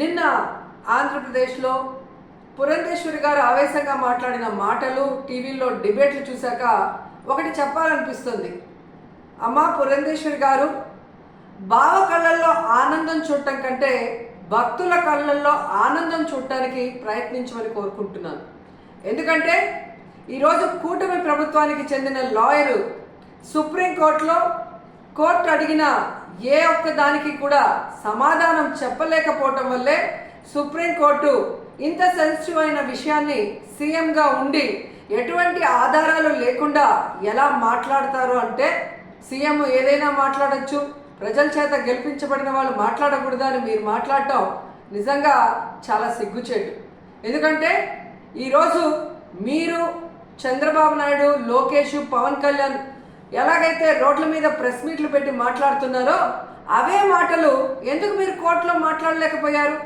నిన్న ఆంధ్రప్రదేశ్లో పురంధేశ్వరి గారు ఆవేశంగా మాట్లాడిన మాటలు టీవీలో డిబేట్లు చూశాక ఒకటి చెప్పాలనిపిస్తుంది. అమ్మా పురంధేశ్వరి గారు, బావ కళ్ళల్లో ఆనందం చూడటం కంటే భక్తుల కళ్ళల్లో ఆనందం చూడటానికి ప్రయత్నించమని కోరుకుంటున్నాను. ఎందుకంటే ఈరోజు కూటమి ప్రభుత్వానికి చెందిన లాయరు సుప్రీంకోర్టులో కోర్టు అడిగిన ఏ ఒక్క దానికి కూడా సమాధానం చెప్పలేకపోవటం వల్లే సుప్రీంకోర్టు ఇంత సెన్సిటివ్ అయిన విషయాన్ని సీఎంగా ఉండి ఎటువంటి ఆధారాలు లేకుండా ఎలా మాట్లాడతారు అంటే, సీఎం ఏదైనా మాట్లాడచ్చు, ప్రజల చేత గెలిపించబడిన వాళ్ళు మాట్లాడకూడదు అని మీరు మాట్లాడటం నిజంగా చాలా సిగ్గుచేటు. ఎందుకంటే ఈరోజు మీరు చంద్రబాబు నాయుడు, లోకేష్, పవన్ కళ్యాణ్ ఎలాగైతే రోడ్ల మీద ప్రెస్ మీట్లు పెట్టి మాట్లాడుతున్నారో అవే మాటలు ఎందుకు మీరు కోర్టులో మాట్లాడలేకపోయారు?